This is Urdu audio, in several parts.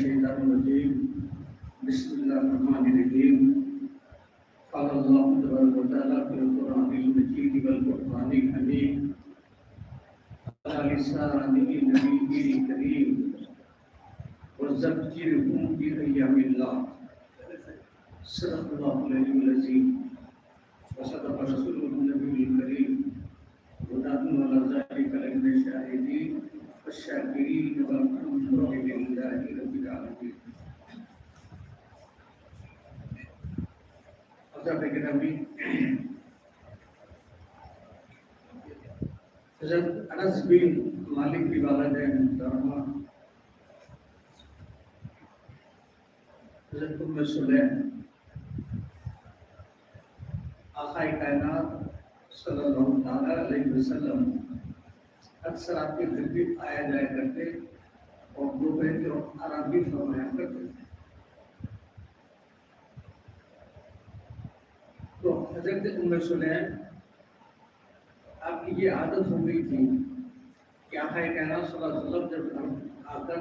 الشيطان الرجيم بسم الله الرحمن الرحيم قال الله تبارك وتعالى في القرآن المجيد والقرآن الحميد على لسان نبيه الكريم وذكرهم بأيام الله صدق الله العلي العظيم وصدق رسوله النبي الكريم ونحن على ذلك لمن الشاهدين والشاكرين والحمد لله رب العالمين. حضرت گرامی، حضرت انس بن مالک کی والدین محترمہ حضرت ام سلیم آقا کائنات صلی اللہ علیہ وسلم اکثر آپ کے خدمت آیا جایا کرتے اور دو بیٹے اور آرام بھی فرمایا کرتے تھے. تو حضرت ام سلیم آپ کی یہ عادت ہو گئی تھی کہ آقا کائنات صلی اللہ علیہ وسلم جب آ کر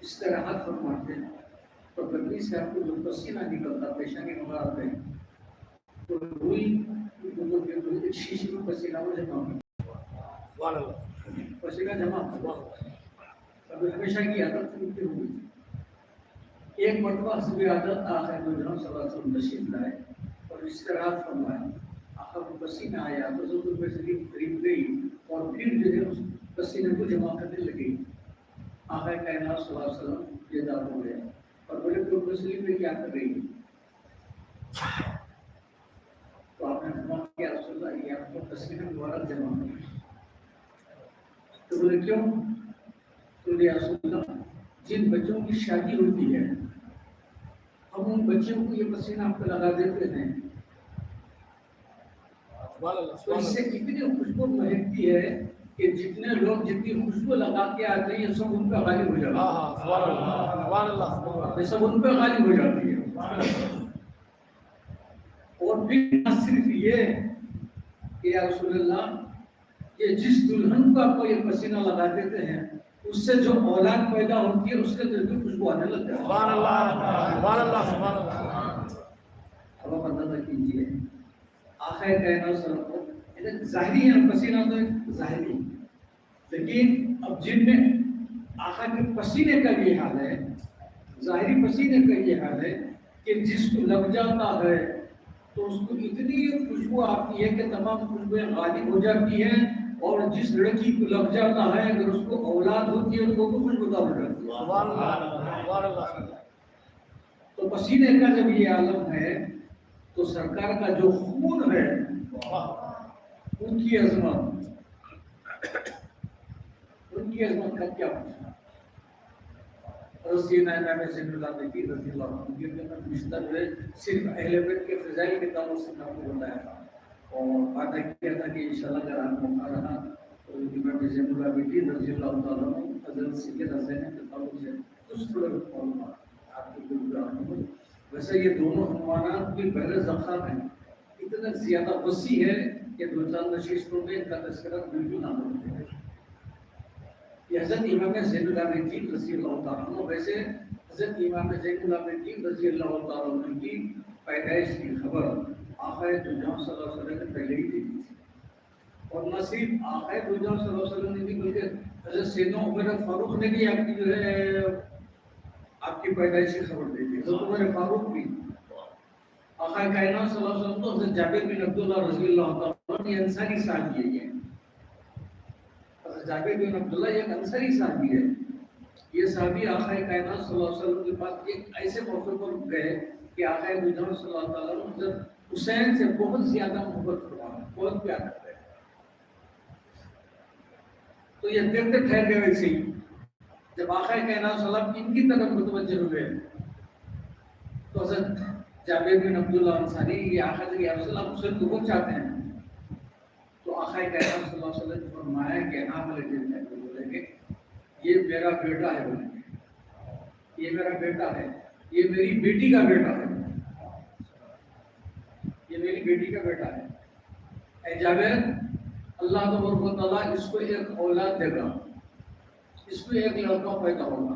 استراحت فرماتے تو گردی سے آپ کو جو پسینہ نکلتا پیشانی مبارک ہے تو روئی ایک شیشے میں پسینہ وہ جمع کرتا پسینہ جمع کرتا ہمیشہ کی عادت ہوئی تھی. ایک مرتبہ حسب عادت آخر دو جناب صلی اللہ علیہ وسلم تشریف لائے اور استراحت فرمائے. آخر وہ پسینہ آیا تو ضرور میں شریف قریب گئی اور پھر جو ہے اس پسینے کو جمع کرنے لگی. آخر کائنات صلی اللہ علیہ وسلم بیدار ہو گیا اور بولے تو مسلم میں کیا کر رہی ہے؟ تو آپ نے فرمایا کہ رسول اللہ یہ آپ کو پسینہ مبارک جمع کرنا. تو بولے کیوں؟ تو یا رسول اللہ جن بچوں کی شادی ہوتی ہے ہم ان بچوں کو یہ پسینہ آپ کو لگا دیتے ہیں تو اس سے اتنی خوشبو مہکتی ہے کہ جتنے لوگ جتنی خوشبو لگا کے آتے ہیں یہ سب ان پہ غالب ہو جاتے ہیں. یہ سب ان پہ غالب ہو جاتی ہے. اور پھر نہ صرف یہ کہ یا رسول اللہ یہ جس دلہن کو آپ کو یہ پسینہ لگا دیتے ہیں اس سے جو اولاد پیدا ہوتی ہے اس کے دل میں خوشبو آنے لگتا ہے. سبحان اللہ سبحان اللہ سبحان اللہ. اب آپ اندازہ کیجیے آقا کائنات صلی اللہ علیہ وسلم ظاہری ہے پسینہ تو ظاہری لیکن اب جن میں آقا کے پسینے کا یہ حال ہے ظاہری پسینے کا یہ حال ہے کہ جس کو لگ جاتا ہے تو اس کو اتنی خوشبو آتی ہے کہ تمام خوشبوئیں غالب ہو جاتی ہیں اور جس لڑکی کو لگ جاتا ہے اگر اس کو اولاد ہوتی ہے تو وہ خوشبودار ہو جاتی ہے. تو پسینے کا جب یہ عالم ہے تو سرکار کا جو خون ہے ان کی عظمت کا کیا پوچھنا. رضی اللہ زین العابدین رضی اللہ عنہ کے رشتہ جو ہے صرف اہل بیت کے فضائل کے تعلق سے آپ کو بتایا تھا اور وعدہ کیا تھا کہ انشاءاللہ اگر آپ موقع رہا تو امام زین العابدین رضی اللہ تعالیٰ عنہ حضرت سیدنا زینب کے تعلق سے کچھ تھوڑے معلومات آپ کو گزارا ہوں. ویسے یہ دونوں عنوانات بھی بحر ذخائر ہیں اتنا زیادہ وسیع ہے کہ دو چار نشستوں میں ان کا تذکرہ بالکل نہ ہوتا ہے. یہ حضرت امام زین العابدین رضی اللہ تعالیٰ عنہ ویسے حضرت امام زین العابدین رضی اللہ تعالیٰ عنہ کی پیدائش کی خبر آقا دو جہاں صلی اللہ علیہ وسلم نے پہلے ہی دی تھی اور نہ صرف آقا دو جہاں صلی اللہ علیہ وسلم نے دی بلکہ حضرت سیدنا عمر فاروق نے بھی آپ کی جو ہے آپ کی پیدائش کی خبر دی تھی. حضرت عمر فاروق بھی آقا کائنات صلی اللہ علیہ وسلم تو حضرت جابر بن عبداللہ رضی اللہ تعالیٰ عنہ یہ انصاری صحابی ہے. جابر بن عبداللہ ایک انصاری صحابی ہے. یہ صحابی آقا کائنات صلی اللہ علیہ وسلم کے پاس ایک ایسے موقع پر گئے کہ آقا دو جہاں صلی اللہ تعالیٰ عنہ حضرت حسین سے بہت زیادہ محبت فرمایا بہت پیار کرتے ہیں. تو یہ دیکھتے ٹھہر گئے ویسے ہی جب آقا کائنات صلی اللہ علیہ وسلم ان کی طرف متوجہ ہوئے تو حضرت جابر بن عبداللہ انصاری یہ آقا جی یا رسول اللہ حسین کو بہت چاہتے ہیں. تو آقا کائنات صلی اللہ علیہ وسلم نے فرمایا کہ ہاں بولے کہ یہ میرا بیٹا ہے بولے یہ میرا بیٹا ہے یہ میری بیٹی کا بیٹا ہے یہ میری بیٹی کا بیٹا ہے. اے جابر اللہ تبارک و تعالیٰ اس کو ایک اولاد دے گا اس کو ایک لڑکا پیدا ہوگا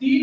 3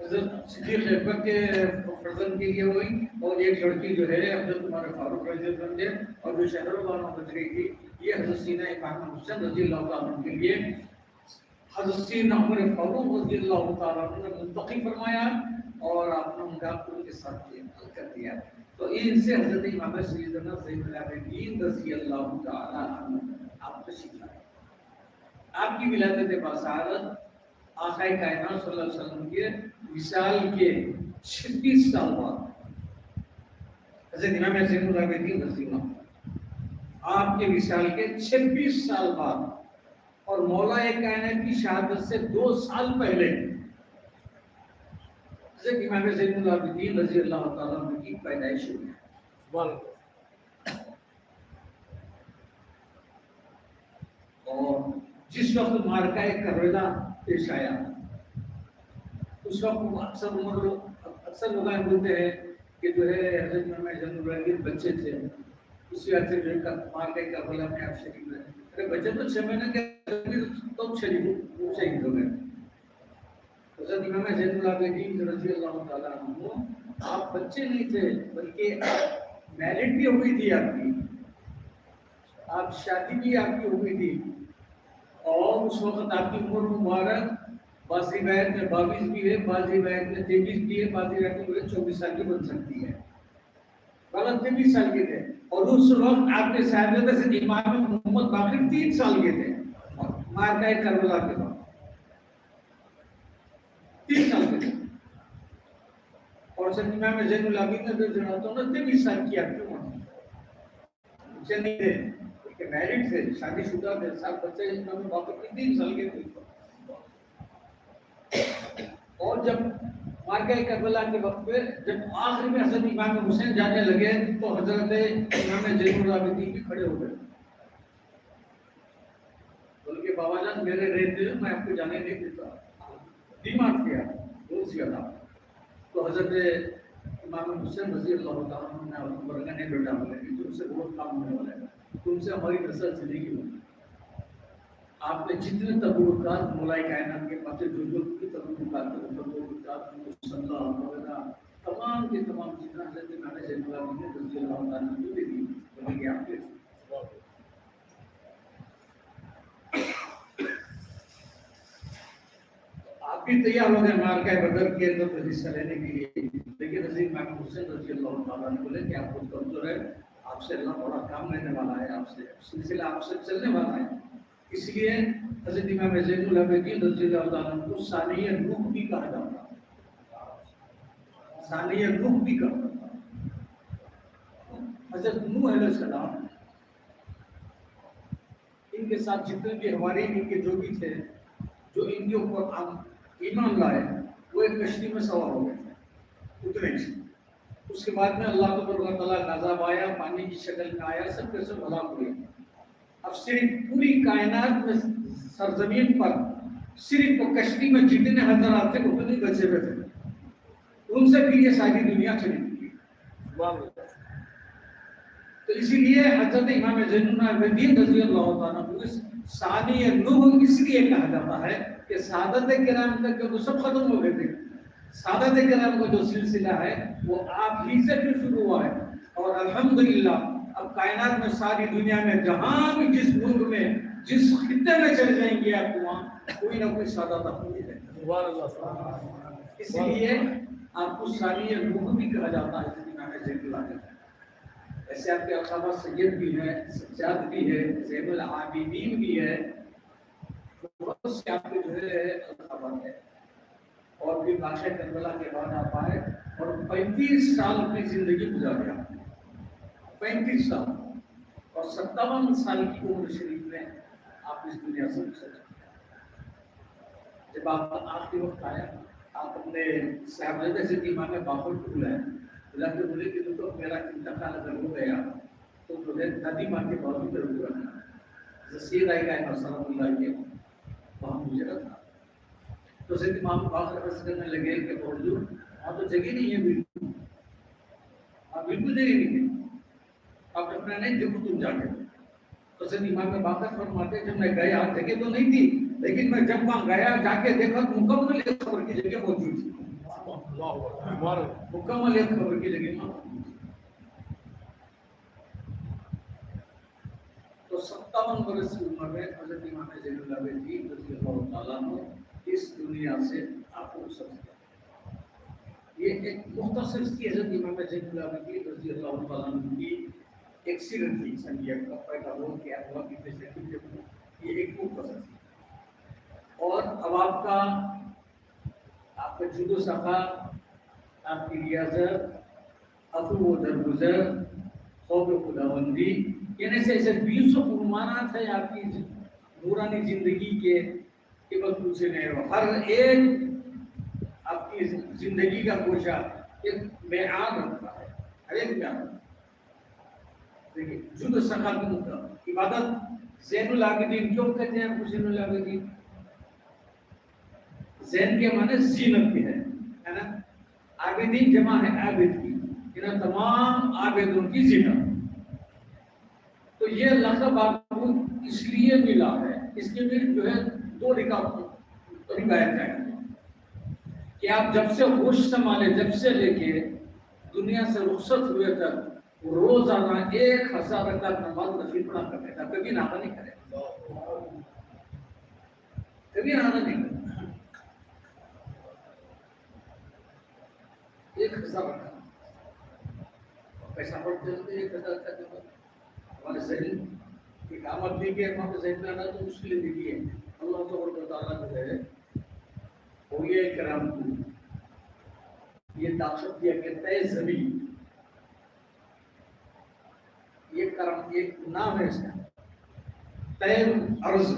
حضرت صدیق اکبر کے فرزند کے لیے ہوئی، اور ایک لڑکی جو ہے حضرت عمر فاروق رضی اللہ عنہ اور جو شہر والوں بچ گئی تھی، یہ حضرت سینہ امام حسین رضی اللہ تعالیٰ عنہ کے لیے حضرت سینہ عمر فاروق رضی اللہ تعالیٰ عنہ نے منتقل فرمایا اور آپ نے ان کا ان کے ساتھ کر دیا. تو ان سے حضرت امام سیدنا زین العابدین رضی اللہ تعالیٰ عنہ آپ تشریف لائے. آپ کی ولادت باسعادت آقا کائنات صلی اللہ علیہ وسلم کے وصال کے 26 سال بعد، حضرت امام زین العابدین رضی اللہ آپ کے وصال کے 26 سال بعد، اور مولا کائنات کی شہادت سے 2 سال پہلے حضرت امام زین العابدین رضی اللہ تعالیٰ عنہ کی پیدائش ہوئی ہے. اور جس وقت مارکہ کربلا پیش آیا، اس وقت اکثر لوگ بولتے ہیں کہ جو ہے حضرت امام زین العابدین بچے تھے، اسی وقت سے جو ہے مارکہ کربلا میں آپ شریک ہوئے. ارے بچے تو 6 مہینے کے تو شہید ہو گئے. حضرت امام زین العابدین رضی اللہ تعالیٰ عنہ آپ بچے نہیں تھے، بلکہ میرڈ بھی ہو گئی تھی آپ کی، آپ شادی بھی آپ کی ہو گئی تھی، اور اس وقت آپ کی عمر مبارک بعض روایت میں 22 بھی ہے، بعض روایت میں 23 بھی ہے، بعض روایت میں 24 سال کی بن سکتی ہے. غلط 23 سال کے تھے، اور اس وقت آپ کے صاحبزادے سے امام محمد باقر 3 سال کے تھے مارکہ کربلا کے بعد، 3 سال کے تھے. اور حضرت امام زین العابدین نے جو 23 سال کی آپ کی عمر بچے نہیں تھے، بلکہ میرڈ تھے، شادی شدہ تھے، 7 بچے امام باقر کے 3 سال کے تھے. اور جب مارکہ کربلا کے وقت پہ جب آخر میں حضرت امام حسین جانے لگے تو حضرت امام زین العابدین بھی کھڑے ہو گئے، بلکہ بابا جان میرے رہتے میں آپ کو جانے نہیں دیتا، ڈیمانڈ کیا بہت زیادہ. تو حضرت امام حسین رضی اللہ تعالیٰ عنہ نے برگانے بیٹا بولے کہ تم سے بہت کام ہونے والا ہے، تم سے ہماری نسل چلے گی. آپ نے جتنے تبرکات مولا کائنات کے پاس جو کی تبرکات مصلی وغیرہ تمام کے تمام جتنا حضرت امام زین العابدین رضی اللہ تعالیٰ عنہ نے دی بلکہ آپ کے آپ بھی تیار ہو گئے مارکہ بدر کے اندر حصہ لینے کے لیے. لیکن حضرت امام حسین رضی اللہ تعالیٰ عنہ بولے کہ آپ کو کمزور ہے، آپ سے اللہ بڑا کام لینے والا ہے، آپ سے سلسلہ آپ سے چلنے والا ہے. اس لیے حضرت امام زین العابدین رضی اللہ تعالیٰ عنہ کو ثانی نوح بھی کہا جاتا ہے، ثانی نوح بھی کہا جاتا ہے. حضرت نوح علیہ السلام ان کے ساتھ جتنے بھی ہمارے ان کے جو بھی تھے، جو ان کے اوپر ایمان لائے، وہ ایک کشتی میں سوار ہو گئے تھے اتنے ہی. اس کے بعد میں اللہ تبارک و تعالیٰ عذاب آیا، پانی کی شکل میں آیا، سب کے سب ہلاک ہوئے. اب صرف پوری کائنات میں سرزمین پر صرف وہ کشتی میں جتنے حضرات تھے اتنے بچے ہوئے تھے، ان سے بھی یہ ساری دنیا چلی گئی. تو اسی لیے حضرت امام زین العابدین رضی اللہ تعالیٰ عنہ ثانی نوح اس لیے کہا جاتا ہے کہ سعادت کرام کا جو سب ختم ہو گئے تھے، سعادت کرام کا جو سلسلہ ہے وہ آپ ہی سے پھر شروع ہوا ہے. اور الحمدللہ اب کائنات میں ساری دنیا میں جہاں بھی جس ملک میں جس خطے میں چلے جائیں گے آپ کو وہاں کوئی نہ کوئی سعادت آپ کو ملے گا. اس لیے آپ کو ثانی نوح بھی کہا جاتا ہے حضرت امام زین العابدین. ایسے آپ کے القابہ سید بھی ہے، سجاد بھی ہے، زین العابدین بھی ہے، بہت سے آپ کے جو ہے القابہ ہے. اور پھر مارکہ کربلا کے بعد آپ آئے اور 35 سال اپنی زندگی گزارے. 35 سال اور 57 سال کی عمر شریف میں آپ اس دنیا سے گزر چکے. جب آپ آخری وقت آیا، آپ اپنے صاحبزادے سے امام باقر کو بلائے، بلا کے بولے کہ تو میرا انتقال اگر ہو گیا تو جو ہے دادی ماں کے بہت ہی ضرور رکھنا. سید آئی کا سلام اللہ کے وہاں مجھے رکھنا. تو سید امام باقر عرض کرنے لگے کہ حضور وہاں تو جگہ نہیں ہے، بالکل بالکل جگہ نہیں ہے، آپ اپنا نہیں دیکھو تم جا کے. تو سید امام باقر فرماتے جب میں گیا جگہ تو نہیں تھی، لیکن میں جب وہاں گیا جا کے دیکھا تو مکمل قبر کی جگہ موجود تھی. مکمل ایک خبر کی جگہ تو 57 برس کی عمر میں حضرت امام زین العابدین رضی اللہ تعالیٰ عنہ اس دنیا سے آپ کو سب یہ ایک مختصر کی حضرت امام زین العابدین رضی اللہ تعالیٰ عنہ کی ایک سیرت تھی سنگیا کا پیدا ہو کیا ہوا کتنے سے کتنے یہ ایک مختصر تھی اور اب آپ کا جود و صفا آپ کی ریاضت عفو و درگزر خوف خداوندی یعنی ایسے 200 عنوانات ہیں آپ کی نورانی زندگی کے کہ بس پوچھے نہیں ہو ہر ایک آپ کی زندگی کا گوشہ ایک میعاد رکھتا ہے ہر ایک میعاد دیکھیے جود و صفا کی مطلب عبادت زین العابدین کیوں کہتے ہیں آپ کو زین العابدین زین کے معنی زینت بھی ہے نا عابدین جمع ہے عابد کی انہیں تمام عابدوں کی زینت تو یہ لقب آپ کو اس لیے ملا ہے اس کے بھی جو ہے 2 روایت ہیں کہ آپ جب سے ہوش سنبھالے جب سے لے کے دنیا سے رخصت ہوئے تک روزانہ 1000 رکعت نماز نفل پڑھا کرتے تھا کبھی ناغہ نہیں کرے کبھی ناغہ نہیں کرے 1000 رکعت پیسہ پڑھتے ہوتے 1000 رکعت ہمارے ذہن ایک آمد دی کہ وہاں پہ ذہن میں آنا تو مشکلیں دیکھی ہے اللہ تبارک و تعالیٰ جو ہے اولیاء کرام کو یہ طاقت دیا کہ طے زمین یہ کرم ایک نام ہے اس کا طے ارض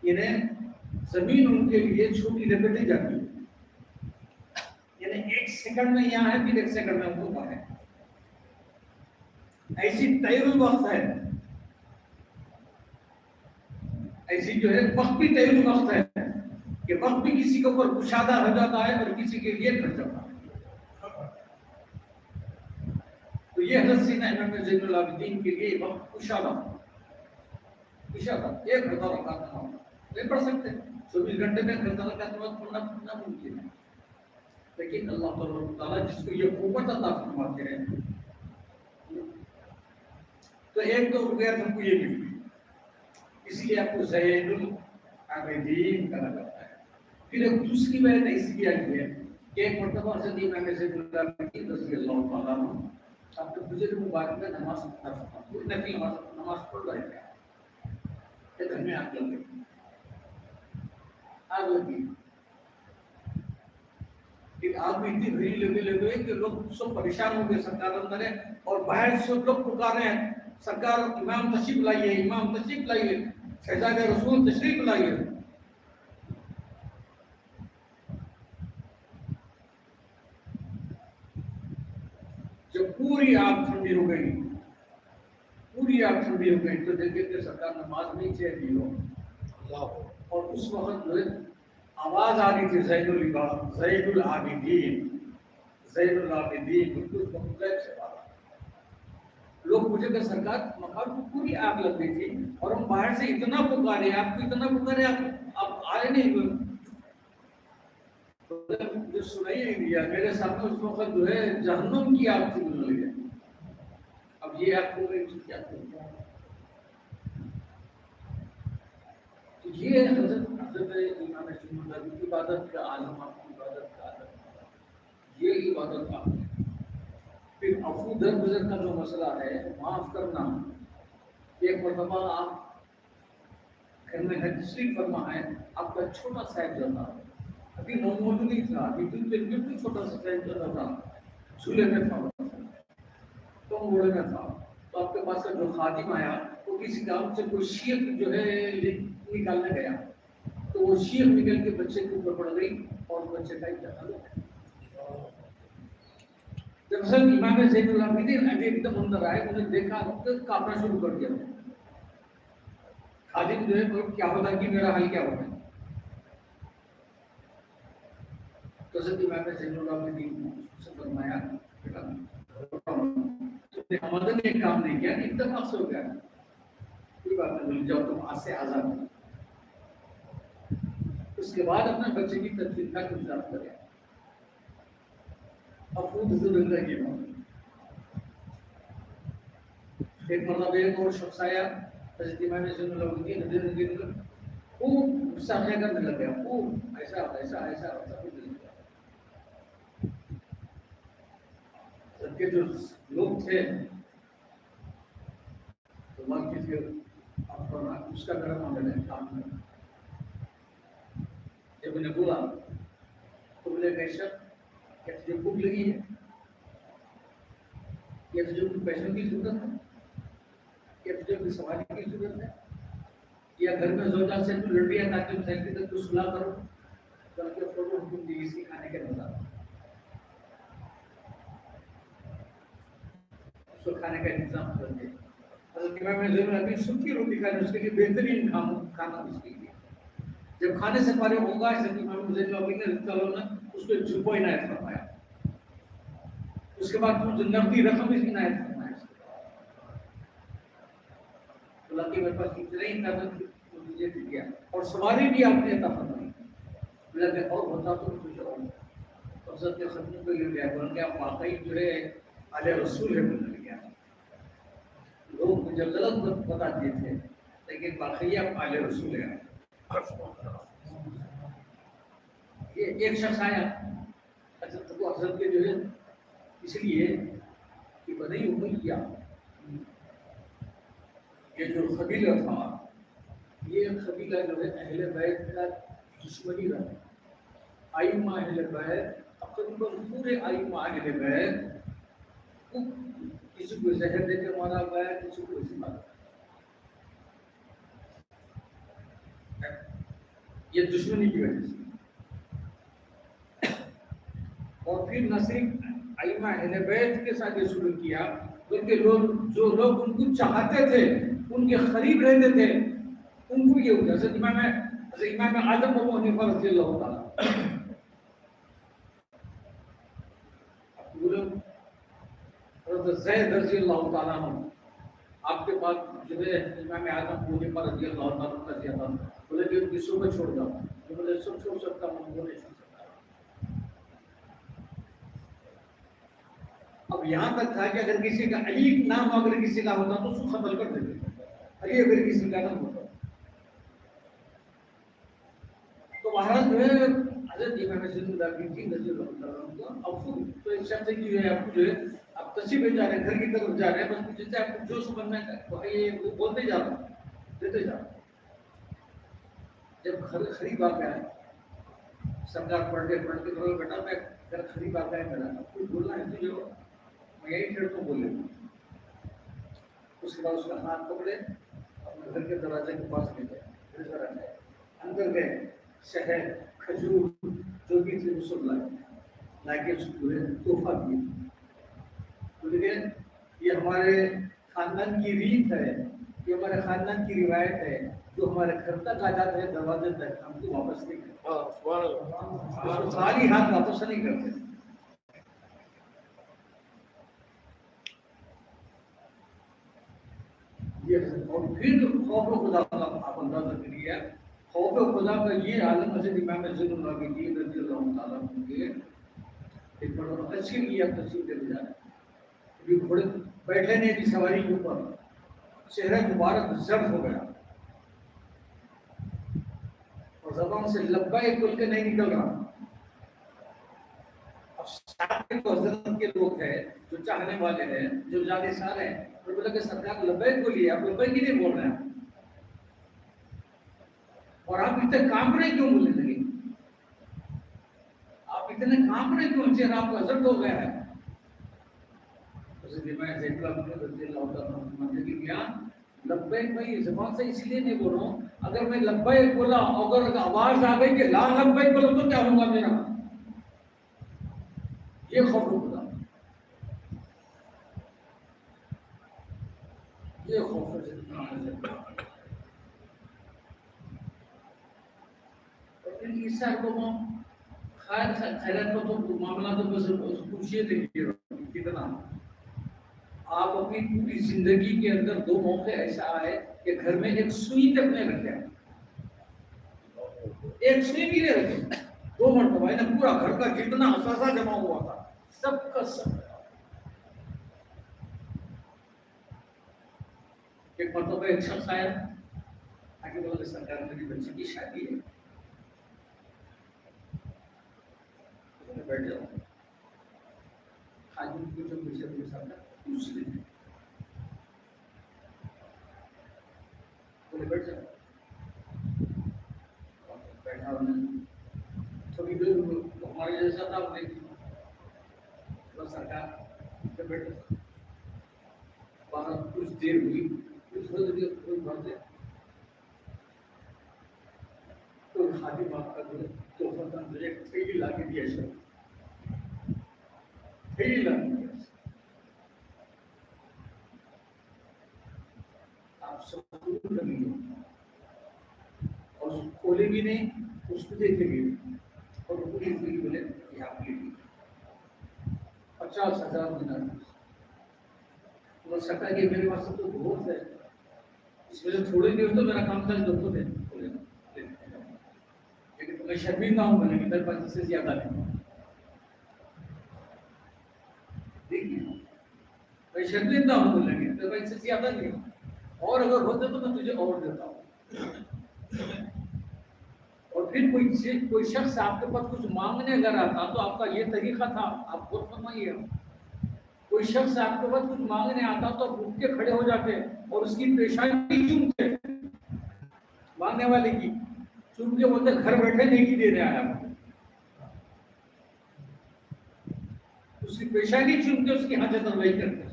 یعنی زمین ان کے لیے چھوٹی لپٹی جاتی ہے یعنی 1 سیکنڈ میں یہاں ہے پھر 1 سیکنڈ میں وہ ہے ایسی طیر الوقت ہے ایسی جو ہے وقت بھی طیر الوقت ہے کہ وقت بھی کسی کے اوپر کشادہ ہو جاتا ہے اور کسی کے لیے کٹ جاتا ہے تو یہ حضرت سیدنا امام زین العابدین کے لیے وقت کشادہ 1000 رکعت نماز یہ پڑھ سکتے ہیں 24 گھنٹے میں 1000 رکعت نماز پڑھنا ناممکن ہے لیکن اللہ تعالیٰ جس کو یہ قوت عطا فرماتے ہیں تو ایک تو روایت ہم کو یہ ملی اس لیے آپ کو زین العابدین کہا جاتا ہے پھر ایک دوسری بات اس لیے آئی ہے کہ ایک مرتبہ حضرت امام زین العابدین رضی اللہ تعالیٰ عنہ آپ کے بزرگ مبارک میں نماز نماز پڑھ رہے تھے گھر میں آگ لگی کہ آگ میں اتنی بھری لگے کہ لوگ سب پریشان ہو گئے سرکار اندر ہے اور باہر سے لوگ پکار رہے ہیں سرکار امام تشریف لائیے امام تشریف لائیے شہزادہ رسول تشریف لائیے جب پوری آگ ٹھنڈی ہو گئی تو دیکھیں کہ سرکار نماز نہیں چاہ رہی ہو اور اس وقت جو ہے آواز آ رہی تھی زین العابدین لوگ پوچھے کہ سرکار مقام کو پوری آگ لگ گئی تھی اور ہم باہر سے اتنا پکارے آپ کو اتنا پکارے آپ آئے نہیں جو سنائی نہیں دیا میرے سامنے اس وقت جو ہے جہنم کی آگ تھی مل گئی اب یہ آپ کو کیا تو یہ حضرت امام زین کی عبادت کا عالم آپ کی عبادت کا عالم یہ عبادت آپ پھر عفو درگزر کا جو مسئلہ ہے معاف کرنا ایک مرتبہ آپ گھر میں تشریف فرما ہے آپ کا چھوٹا صاحبزادہ ابھی موجود نہیں تھا ابھی بالکل چھوٹا سا صاحبزادہ تھا جھولے میں تھا کم گھوڑے میں تھا تو آپ کے پاس کا جو خادم آیا وہ کسی کام سے کوئی شیخ جو ہے نکالنے گیا تو وہ شیخ نکل کے بچے کے اوپر پڑ گئی اور بچے کا انتقال ہو گیا جب حضرت امام زین العابدین ابھی ایک دم اندر آئے انہیں دیکھا تو کاپنا شروع کر دیا خادم جو ہے کیا ہوتا کہ میرا حال کیا ہوتا ہے تو حضرت امام زین العابدین سے فرمایا حمد نے کام نہیں کیا اتفاق سے ہو گیا کوئی بات نہیں بولی جاؤ تم آج سے آزاد ہو اس کے بعد اپنے بچے کی تدفین کا انتظام کرے افود زندگی میں ایک مرتبہ ایک اور شخص آیا حضرت امام زین العابدین رضی اللہ عنہ خوب مستحقہ کرنے لگ گیا، خوب ایسا ایسا ایسا ایسا کچھ نہیں کیا۔ سب کے جو لوگ تھے تو وہاں کسی اس کا گھر مانگ رہے کام میں جب انہیں بولا تو بولے کیسا کیا تجھے بھوک لگی ہے یا تجھے کچھ پیسوں کی ضرورت ہے یا تجھے کوئی سواری کی ضرورت ہے یا گھر میں زوجہ سے تو لڑ رہی ہے تاکہ تم سیلفی تک تو صلاح کرو بلکہ فوٹو حکم دی اسی کھانے کے نظر اس کو کھانے کا انتظام کر دے۔ حضرت امام زین العابدین سکی روٹی کھانے اس کے لیے بہترین کھانا اس کے لیے جب کھانے سے فارغ ہوگا حضرت امام زین العابدین نے اس کو چھپو عنایت فرمایا، اس کے بعد کچھ نقدی رقم اس کی عنایت فرمایا، اللہ کے میرے پاس اتنا ہی تھا مجھے دیا اور سواری بھی آپ نے عطا فرمائی، بلا کہ اور ہوتا تو کچھ اور حضرت کے ختم کو یہ گیا بول کہ آپ واقعی جو ہے آل رسول ہے بولنے لگا۔ لوگ مجھے غلط بتا دیے تھے لیکن واقعی آپ آل رسول ہیں۔ ایک شخص آیا حضرت کے جو ہے اس لیے کہ بنی امیہ یہ جو قبیلہ تھا یہ قبیلہ جو ہے اہل بیت کا دشمنی رہا، ائمہ اہل بیت تقریباً پورے ائمہ اہل بیت کسی کو زہر دے کے مارا گیا، کسی کو ایسی مارا گیا، یہ دشمنی کی وجہ سے۔ اور پھر نہ صرف ائمہ اہل بیت کے ساتھ یہ سلوک کیا بلکہ جو لوگ ان کو چاہتے تھے ان کے قریب رہتے تھے ان کو یہ ہوتا۔ حضرت امام اعظم ابو حنیفہ رضی اللہ تعالیٰ حضرت زید رضی اللہ تعالیٰ آپ کے بعد جو ہے امام اعظم ابو حنیفہ رضی اللہ تعالیٰ کا زیادہ بولے کہ ان کی صحبت چھوڑ دو، بولے سب چھوڑ سکتا ہوں وہ نہیں چھوڑ سکتا۔ اب یہاں تک تھا کہ اگر کسی کا علی نام اگر کسی کا ہوتا تو اس کو قتل کر دیتے، علی اگر کسی کا نام ہوتا تو مہاراج جو ہے حضرت امام زین العابدین رضی اللہ عنہ اب تو ایک شخص کی جو ہے آپ جو ہے آپ تشریف لے جا رہے ہیں، گھر کی طرف جا رہے ہیں، بس جیسے آپ کو جو سمجھنا ہے وہ بولتے جا رہے ہیں، دیتے جا رہے ہیں۔ جب گھر قریب آ گیا سرکار پڑھ کے بولے بیٹا میں گھر قریب آ گیا میرا کچھ بولنا ہے تجھے میں یہی ٹھیک کو بولے۔ اس کے بعد اس کا ہاتھ پکڑے اپنے گھر کے دروازے کے پاس لے گئے، اندر گئے، شہد کھجور جو بھی تھے وہ سب لا کے اس کو تحفہ دیا، بولے یہ ہمارے خاندان کی ریت ہے، یہ ہمارے خاندان کی روایت ہے، جو ہمارے گھر تک آ جاتے ہیں دروازے تک ہم کو واپس نہیں کرتے، خالی ہاتھ واپس نہیں کرتے۔ اور پھر خوف خدا کا آپ اندازہ کریے، خوف خدا کا یہ عالم حضرت امام زین العابدین رضی اللہ تعالیٰ عنہ کے ایک بڑا اچھی یہ تفصیل دے جا رہا ہے، ابھی گھوڑے بیٹھے نے بھی سواری کے اوپر چہرہ مبارک زرد ہو گیا اور زبان سے لبیک بول کے نہیں نکل رہا۔ اب سارے حضرت کے لوگ ہیں جو چاہنے والے ہیں جو زیادہ سارے ہیں، اور بولا کہ سرکار لبیک بولیے، آپ لبیک ہی نہیں بول رہے ہیں اور آپ اتنے کام رہے کیوں بولنے لگے، آپ اتنے کام رہے کیوں، چہرہ آپ کا زرد ہو گیا ہے۔ لبیک میں زبان سے اس لیے نہیں بول رہا ہوں، اگر میں لبیک بولا اگر آواز آ گئی کہ لا لبیک بولو تو کیا ہوگا میرا، یہ خوف خدا، یہ خوف ہے۔ اور ان عیسیٰ کو خیرات کو تو معاملہ تو بس پوچھئے دیکھیے کتنا آپ اپنی پوری زندگی کے اندر دو موقع ایسا آئے کہ گھر میں ایک سوئی تک نہیں رکھا، ایک سوئی بھی نہیں رکھی، دو مرتبہ پورا گھر کا جتنا اثاثہ جمع ہوا تھا سب کا سب. ایک مرتبہ ایک شخص آیا آگے بولا سرکار میری بچی کی شادی ہے. بیٹھ جاؤ. خادم کو جو مجھے اپنے سامنے پوچھ لیں. بولے بیٹھ جاؤ. بیٹھا تھوڑی دیر ہمارے جیسا تھا سرکار بیٹھے. باہر کچھ دیر ہوئی تو خادم آپ کا تحفہ تھا مجھے تھیلی لا کے دیا. تھیلی لا کے دیا. آپ سب لگیں گے اور کھولے بھی نہیں, اس کو دیکھیں گے اور اس کو دیکھیں گے. بولے یہ آپ کے لیے 50,000 دینار. تو سکتا کہ میرے پاس تو بہت ہے, اس وجہ تھوڑے دیر تو میرا کام چل جو ہے, لیکن میں شرمندہ ہوں بولے میرے پاس اس سے زیادہ نہیں. دیکھیے میں شرمندہ ہوں بولیں گے میرے پاس اس سے زیادہ نہیں, اور اگر ہوتے تو میں تجھے اور دیتا ہوں. اور پھر کوئی شخص آپ کے پاس کچھ مانگنے اگر آتا تو آپ کا یہ طریقہ تھا, آپ خود فرمائیے. کوئی شخص آپ کے پاس کچھ مانگنے آتا تو آپ اٹھ کے کھڑے ہو جاتے اور اس کی پیشانی چومتے, مانگنے والے کی چوم کے بولتے گھر بیٹھے نہیں دے رہے ہیں. اس کی پیشانی چوم کے اس کی حاجت روائی کرتے.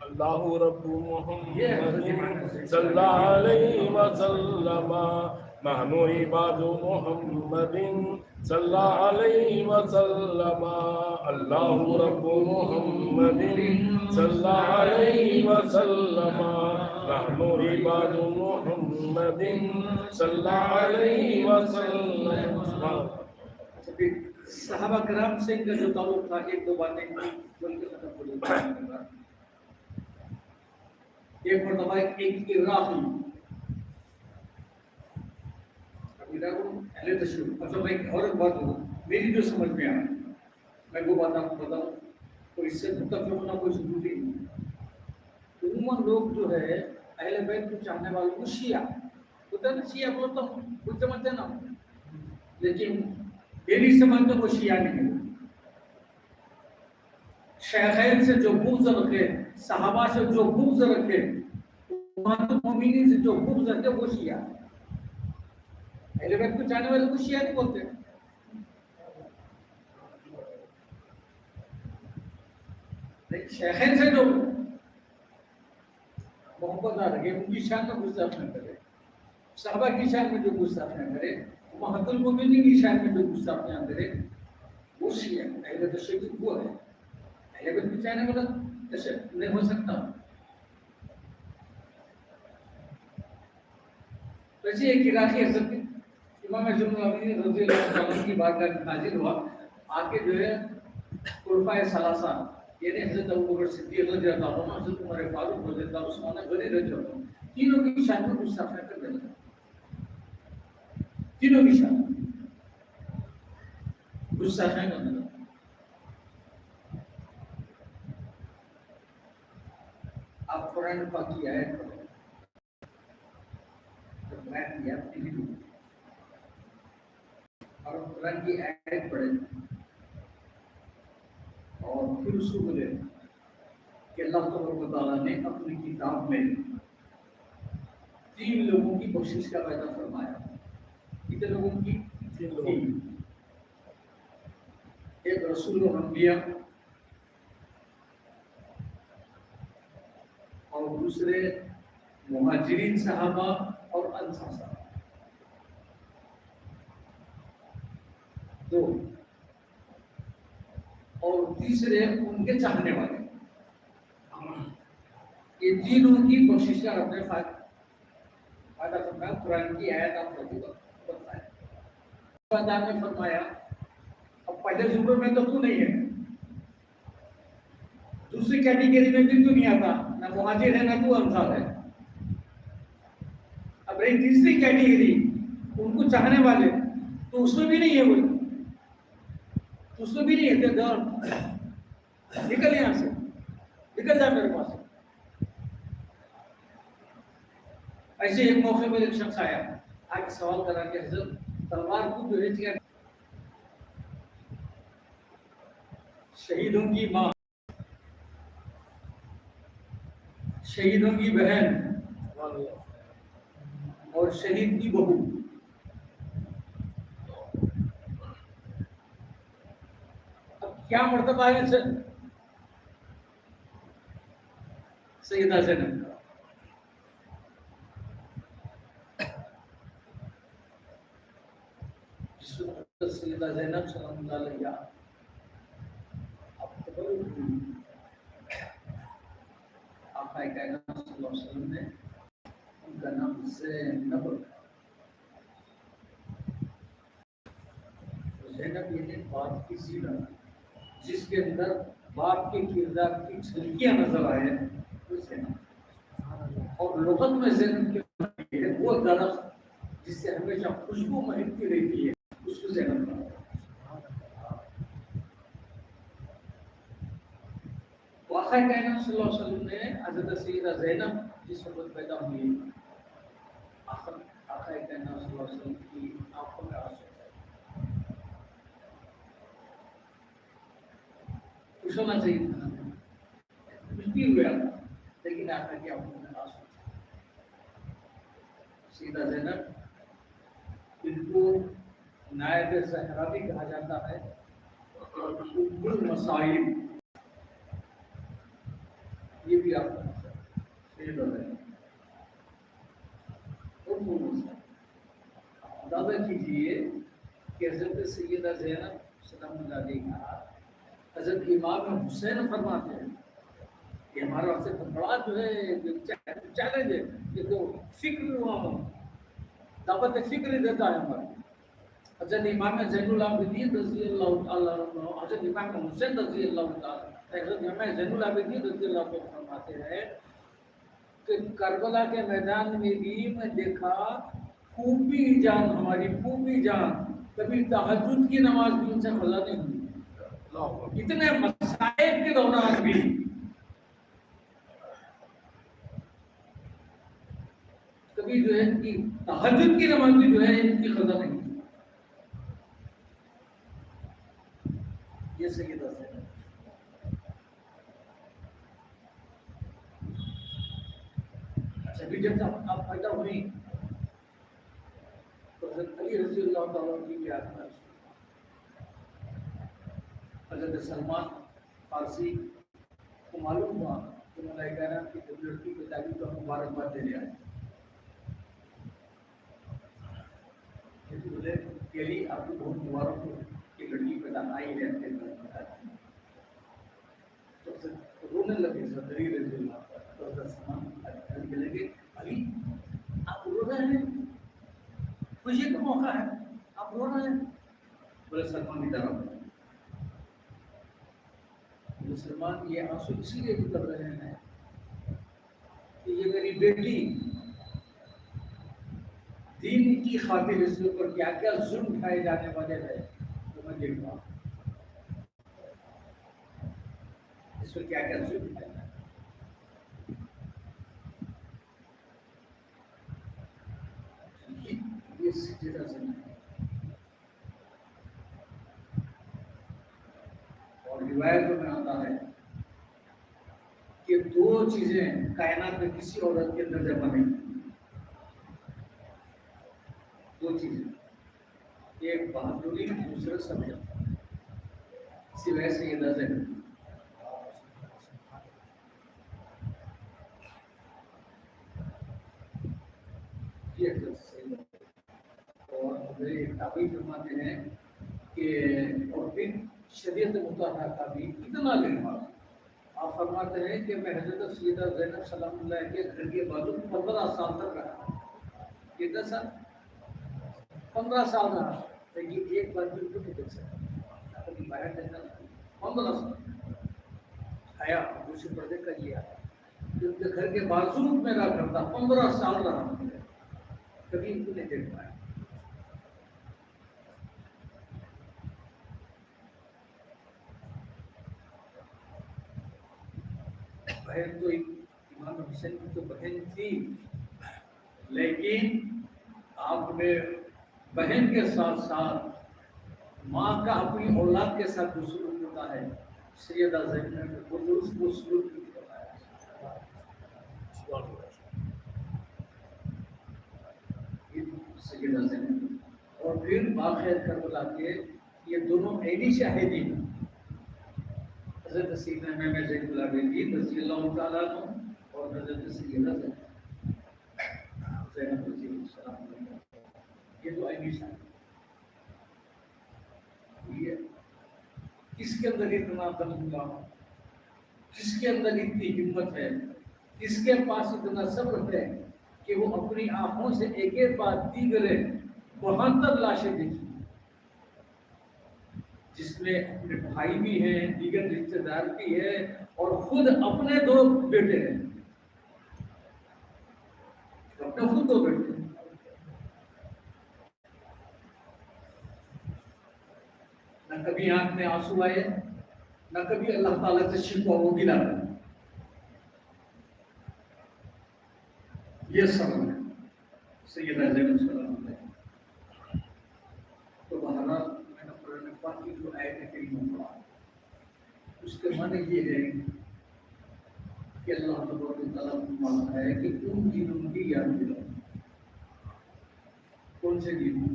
اللہ رب محمد صلی اللہ علیہ وسلم نحن عباد محمد صلی اللہ علیہ وسلم. اللہ رب محمد صلی اللہ علیہ وسلم نحن عباد محمد صلی اللہ علیہ وسلم. صحابہ کرام سے ان کا جو تعلق تھا, ایک دو باتیں بول کے ختم ہو گئی. ایک مرتبہ ایک عراقی اہل تشریف, مطلب ایک اور ایک بات میری جو سمجھ میں آئی میں وہ بات آپ کو بتاؤں, تو اس سے متفق ہونا کوئی ضروری نہیں. عموماً لوگ جو ہے اہل بیت کو چاہنے والوں کو شیعہ ہوتا ہے نا, شیعہ بولتا ہوں کچھ سمجھتے نا, لیکن یہ نہیں سمجھتے وہ شیعہ نہیں. شیخین سے جو بغض رکھے, صحابہ سے جو بغض رکھے, امہات المومنین سے جو بغض رکھے, وہ شیعہ. اہل بیت کو چاہنے والے کو شیعہ نہیں بولتے. شیخین سے جو محبت نہ رکھے, ان کی شان میں گستاخی نہ کرے, صحابہ کی شان میں جو گستاخی نہ کرے, امہات المومنین کی شان میں جو گستاخی نہ کرے, وہ شیعہ. اہل تشیع وہ ہے. اہل بیت کو چاہنے والا نہیں ہو سکتا. ویسے ایک عراقی حضرت امام زین العابدین رضی اللہ عنہ کی بارگاہ میں حاضر ہوا, آ کے جو ہے خلفائے ثلاثہ یعنی حضرت ابوبکر صدیق رضی اللہ عنہ, حضرت عمر فاروق رضی اللہ عنہ, عثمان غنی رضی اللہ عنہ, تینوں کی شان میں گستاخی کرنے لگا. تینوں کی شان گستاخی کرنے لگا. آپ قرآن پاک کی آیت پڑھیں, جب میں کی آیت نہیں دوں اور قرآن کی آیت پڑھیں اور پھر اس کو بولے کہ اللہ تبارک و تعالیٰ نے اپنی کتاب میں 3 لوگوں کی بخشش کا وعدہ فرمایا. کتنے لوگوں کی؟ 3 لوگوں کی. ایک رسول و انبیاء, اور دوسرے مہاجرین صحابہ اور انصار صحابہ. 2 اور تیسرے ان کے چاہنے والے. یہ تینوں کی بخشش کا رب نے فائدہ فرمایا. قرآن کی آیت آپ کو بتائیں. اللہ نے فرمایا اب پہلے زمرے میں تو نہیں ہے, دوسری کیٹیگری میں بھی تو نہیں آتا, نہ مہاجر ہے نہ تو انصار ہے. اب رہی تیسری کیٹیگری ان کو چاہنے والے, تو اس میں بھی نہیں ہے وہ. اس کو بھی نہیں ہے کہ نکل یہاں سے، نکل جائے میرے پاس. ایسے ایک موقع پر ایک شخص آیا آ کے سوال کرا کہ حضرت تلوار کو جو ہے شہیدوں کی ماں، شہیدوں کی بہن اور شہید کی بہو، اب کیا مرتبہ ہے سیدہ زینب کا؟ جس وقت سیدہ زینب سلام اللہ علیہ آقا کائنات صلی اللہ علیہ وسلم نے ان کا نام زینب رکھا. زینب یعنی باپ کی زینت، جس کے اندر باپ کے کردار کی جھلکیاں نظر آئے وہ زینب. اور لغت میں زینب کے وہ درخت جس سے ہمیشہ خوشبو مہکتی رہتی ہے اس کو زینب کہا. آقا کائنات صلی اللہ علیہ وسلم نے حضرت سیدہ زینب جس وقت پیدا ہوئی، آقا کائنات صلی اللہ علیہ وسلم کی آنکھوں میں آنسو آئے. خوش ہونا چاہیے تھا، کچھ بھی ہوا تھا، لیکن آقا کی آنکھوں میں آنسو آئے. سیدہ زینب جن کو نائب زہرا بھی کہا جاتا ہے، ام المصائب، یہ بھی آپ کو اندازہ کیجیے کہ حضرت سیدہ زینب سلام اللہ علیہ کا حضرت امام حسین فرماتے ہیں کہ ہمارا واسطے بہت بڑا جو ہے چیلنج ہے کہ تو فکر ہوا دعوت فکر دیتا ہے ہمارا. حضرت امام زین العابدین رضی اللہ تعالیٰ عنہ، حضرت امام حسین رضی اللہ تعالیٰ، حضرت امام زین العابدین رضی اللہ تعالیٰ فرماتے ہیں کہ کربلا کے میدان میں بھی میں دیکھا پھوپھی جان، ہماری پھوپھی جان کبھی تہجد کی نماز بھی ان سے قضا نہیں ہوئی. اتنے مصائب کے دوران بھی کبھی جو ہے ان کی تہجد کی نماز بھی جو ہے ان کی قضا نہیں ہوئی. یہ سیدہ زینب. جب آپ پیدا ہوئی تو حضرت علی رضی اللہ تعالیٰ کی یاد میں حضرت سلمان فارسی کو معلوم ہوا کہ ملائکہ نے کی لڑکی کو تعلیم کا مبارکباد دینے آئے. بولے کہ علی آپ کو بہت مبارک ہو کہ لڑکی پیدا آئی ہے آپ کے گھر. تو رونے لگے حضرت علی رضی اللہ تو حضرت سلمان کہنے لگے علی آپ رو رہے ہیں، خوشی کا موقع ہے آپ رو رہے ہیں؟ بولے سلمان کی طرف مسلمان یہ آنسو اس لیے نکل رہے ہیں کہ یہ میری بیٹی دین کی خاطر اس کے اوپر کیا کیا ظلم اٹھائے جانے والے ہیں تو میں دیکھ رہا ہوں اس پر کیا کیا ظلم اٹھائے جانے. یہ سجدہ زینب اور روایتوں میں آتا ہے کہ دو چیزیں کائنات میں کسی عورت کے اندر جمع نہیں. دو چیزیں، ایک بہادری، دوسرا صبر. سوائے سیدہ زینب. یہ اور میرے تابعی فرماتے ہیں کہ اور پھر شریعت مطالعہ کا بھی اتنا لحاظ. آپ فرماتے ہیں کہ میں حضرت سیدہ زینب سلام اللہ کے گھر کے بازو 15 سال تک رہا. کتنا سال؟ 15 سال رہا. لیکن ایک بار بالکل نہیں دیکھ سکتا کبھی باہر دیکھا. 15 سال آیا دوسرے پردے کا یہ آیا کہ ان کے گھر کے بازو میں رہا کرتا. 15 سال رہا کبھی ان کو نہیں دیکھ پایا. بہن تو امام حسین کی تو بہن تھی، لیکن آپ نے بہن کے ساتھ ساتھ ماں کا اپنی اولاد کے ساتھ جو سلوک ہوتا ہے، سیدہ زینب نے وہ درست وہ سلوک بھی بتایا۔ سیدہ زینب اور پھر واقعہ کربلا کے یہ دونوں عینی شاہدی ہیں، حضرت سیدنا امام زین العابدین رضی اللہ تعالیٰ عنہ اور حضرت سیدہ زینب رضی اللہ عنہ، یہ دو عینی شاہد۔ یہ کس کے اندر اتنا دم ہوا، کس کے اندر اتنی ہمت ہے، کس کے پاس اتنا صبر ہے کہ وہ اپنی آنکھوں سے ایک ایک بار دیگرے 72 لاشیں دیکھی، جس میں اپنے بھائی بھی ہیں، دیگر رشتے دار بھی ہیں، اور خود اپنے 2 بیٹے ہیں، اپنے خود 2 بیٹے ہیں۔ نہ کبھی آنکھ میں آنسو آئے، نہ کبھی اللہ تعالیٰ سے شکوہ وہ گلا۔ یہ سب ہے سیدہ زینب سلام اللہ۔ تو بہرحال میں نے قرآن پاک کی جو آیت کریمہ پڑھا، اس کے معنی یہ ہے کہ اللہ تبارک و تعالیٰ فرماتا ہے کہ ان دنوں کی یاد دلاؤ۔ کون سے دن؟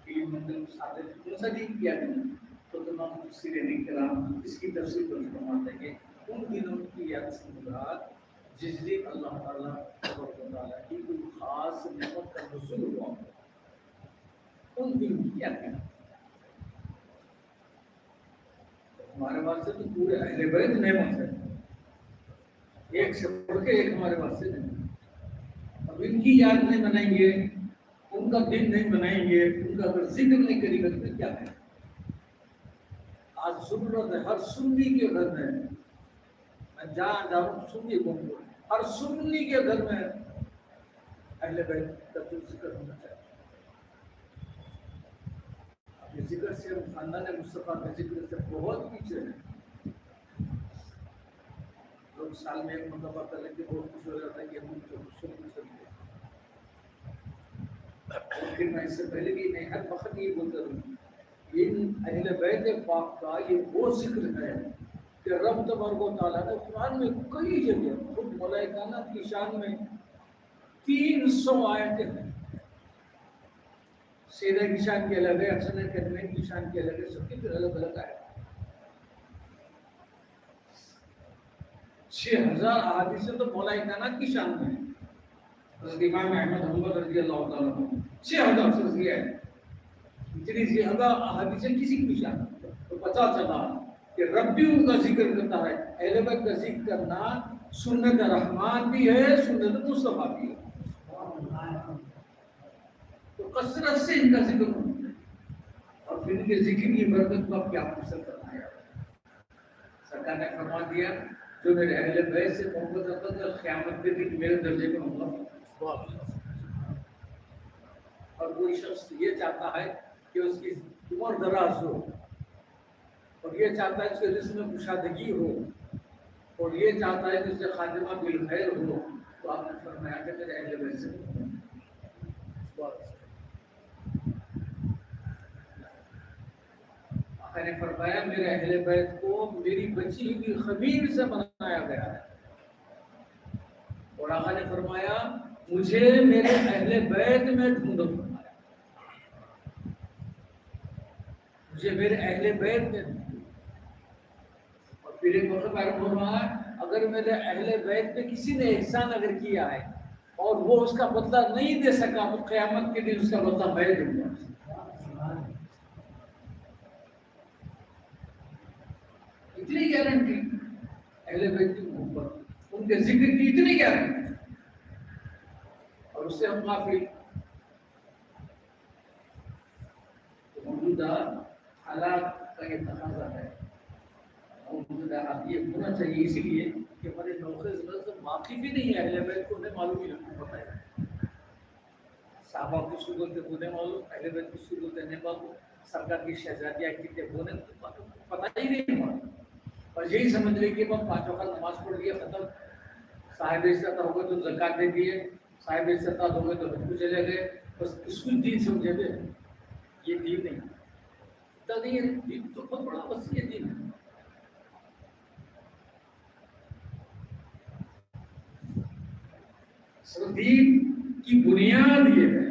کہ مطلب ساتھ کون سا دن کیا گیا؟ تو تمام مفسرین کرام اس کی تفسیر پر فرماتے ہیں کہ ان دنوں کی یاد سے مراد جس دن اللہ تعالیٰ تبارک و تعالیٰ کی کوئی خاص نعمت کا نزول ہوا، ان دنوں کی یاد کرنا۔ ہمارے واسطے تو پورے اہل بیت نعمت ہے، ایک سے بڑھ کے ایک ہمارے واسطے نعمت۔ اب ان کی یاد نہیں منائیں گے، ان کا دن نہیں منائیں گے، ان کا اگر ذکر نہیں کریں گے تو کیا ہے؟ آج ضرورت ہے ہر سنی کے گھر میں، میں جہاں جاؤں سنی کو، ہر سنی کے گھر میں اہل بیت کا تو ذکر ہونا چاہیے۔ یہ ذکر سے خاندان مصطفیٰ کے ذکر سے بہت پیچھے ہے۔ لوگ سال میں ایک مرتبہ کر لیں گے، بہت خوش ہو جاتا ہے کہ ہم سن سکتے۔ پھر میں اس سے پہلے بھی میں ہر وقت یہ بولتا ہوں، ان اہل بیت پاک کا یہ وہ ذکر ہے کہ رب تبارک و تعالیٰ نے قرآن میں کئی جگہ خود ملائکانہ کی شان میں 300 آیتیں ہیں۔ سیدہ کی شان کی الگ ہے، حسن کرمین کی شان کی الگ ہے، سب کی پھر الگ الگ آئے۔ 6000 احادیثیں تو ملائکانہ کی شان میں ہیں۔ حضرت امام احمد حنبل رضی اللہ تعالیٰ عنہ 6000 سے زیادہ ہے، اتنی زیادہ احادیثیں کسی کی شان نہیں۔ تو پتہ چلا کہ رب بھی ان کا ذکر کرتا ہے، اہل بیت کا ذکر کرنا سنت رحمان بھی ہے، سنت مصطفیٰ بھی ہے۔ تو کثرت سے ان کا ذکر ہوتا ہے، اور پھر ان کے ذکر کی برکت کو آپ کیا حاصل کرنا ہے؟ سرکار نے فرما دیا جو میرے اہل بیت سے محبت رکھتا ہے قیامت کے دن میرے درجے کو ہوگا۔ اور کوئی شخص یہ چاہتا ہے کہ اس کی عمر دراز ہو، اور یہ چاہتا ہے کہ جس میں کشادگی ہو، اور یہ چاہتا ہے کہ اس سے خاتمہ بالخیر ہو، تو آپ نے فرمایا کہ میرے اہل بیت سے آقا نے فرمایا میرے اہل بیت کو میری بچی ہوئی خمیر سے بنایا گیا ہے، اور آقا نے فرمایا مجھے میرے اہل بیت میں ڈھونڈو، فرمایا مجھے میرے اہل بیت میں ڈھونڈو۔ اور پھر ایک وقت پر ہو رہا ہے اگر میرے اہل بیت پہ کسی نے احسان اگر کیا ہے اور وہ اس کا بدلہ نہیں دے سکا تو قیامت کے دن اس کا بدلہ میں دوں گا۔ اتنی گارنٹی اہل بیت کی محبت، ان کے ذکر کی اتنی گارنٹی، اور اس سے ہم غافل۔ تو موجودہ حالات کا یہ تقاضا ہے، موجودہ آپ یہ ہونا چاہیے، اسی لیے کہ ہمارے نوخے سے واقف ہی نہیں ہے اہل بیت کو، انہیں معلوم ہی نہیں پتہ ہے۔ صحابہ کی صورت کو نہیں معلوم، اہل بیت کی صورت نہیں معلوم، سرکار کی شہزادیاں کتنے ہونے پتہ ہی نہیں معلوم۔ بس یہی سمجھ لیں کہ ہم 5 وقت نماز پڑھ لیا ختم، صاحب استطاعت ہو گئے تو زکات دے دیے، صاحب استطاعت ہو گئے تو حج کو چلے گئے، بس اس کو دین سمجھے تھے. یہ دین نہیں اتنا نہیں ہے، دین تو بہت بڑا وسیع دین ہے. دین کی بنیاد یہ ہے،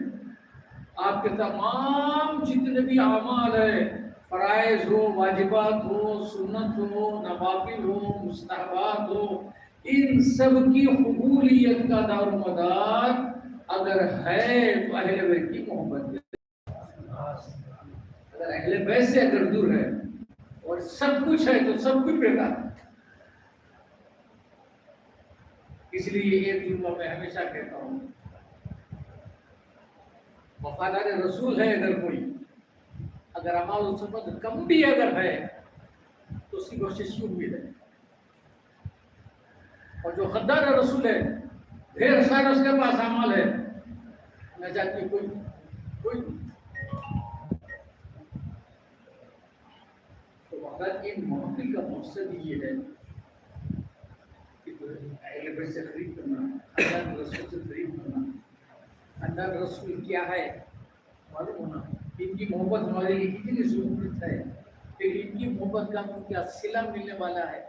آپ کے تمام جتنے بھی اعمال ہیں، فرائض ہو، واجبات ہو، سنت ہو، نوافل ہو، مستحبات ہو، ان سب کی قبولیت کا دار و مدار اگر ہے تو اہل بیت کی محبت ہے. اگر اہل بیت سے اگر دور ہے اور سب کچھ ہے تو سب کچھ بیکار ہے. اس لیے ایک جملہ میں ہمیشہ کہتا ہوں، وفادار رسول ہے اگر کوئی، اگر اعمال و سنت کم بھی اگر ہے تو اس کی کوشش کی امید ہے. اور جو غدار رسول ہے، ڈھیر سارا اس کے پاس اعمال ہے، نہ چاہتی کوئی تو اگر ان محفل کا مقصد یہ ہے کہ اہل بیت سے قریب کرنا، خاندان رسول سے قریب کرنا. خاندان رسول کیا ہے معلوم ہونا، ان کی محبت ہمارے لیے کتنی ضرورت ہے، پھر ان کی محبت کا ہم کیا صلہ ملنے والا ہے.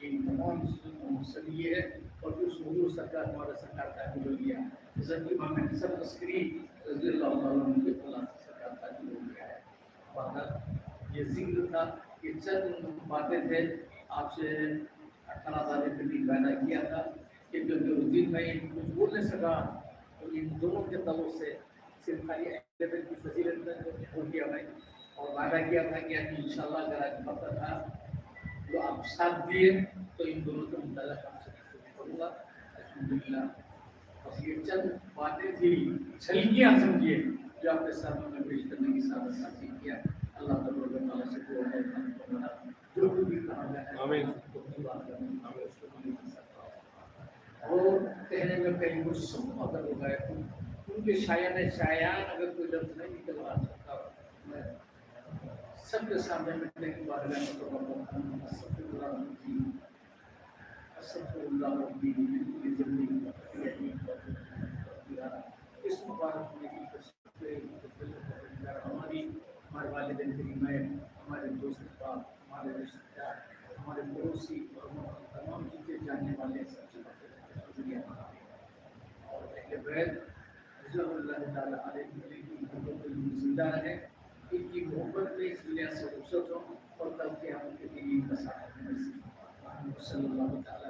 ان تمام چیزوں کا مقصد یہ ہے. اور جو حضور سرکار ہمارا سرکار تعبیر ہو گیا، حضرت امام حسن عسکری رضی اللہ تعالیٰ عنہ کے خلاف سرکار تعبیر ہو گیا ہے. اور یہ ذکر تھا کہ چند باتیں تھے آپ سے اللہ تعالیٰ نے بھی وعدہ کیا تھا کہ جو اس دن میں کچھ بول نہیں سکا تو ان دونوں کے تعلق سے صرف خالی اہل بیت کی فضیلت میں ہو کیا میں، اور وعدہ کیا تھا کہ انشاءاللہ اگر آج پتہ تھا جو آپ ساتھ دیے تو ان دونوں کا متعلق آپ سے کروں گا. الحمدللہ بس یہ چند باتیں تھی، چھلکیاں سمجھیے جو آپ کے سامنے میں پیش کرنے کی سعادت حاصل کیا. اللہ تعالیٰ سے دعا ہے جو بھی کہا گیا ہے آمین. اور کہنے میں کہیں کچھ سن اگر ہو گئے تو ان کے شایان اگر کوئی لفظ نہیں نکل آ سکتا، میں سب کے سامنے مٹنے کی بات اس مبارک ہمارے والدین کریم، ہمارے دوست کا، ہمارے رشتہ دار، ہمارے پڑوسی اور تمام چیزیں جاننے والے سب سے اور اہل بیت رضوان اللہ تعالیٰ علیہ کی محبت میں زندہ رہے، ان کی محبت میں اس دنیا سے رخصت ہو اور کل قیامت کے دن ان کا ساتھ نصیب ہو. صلی اللہ تعالیٰ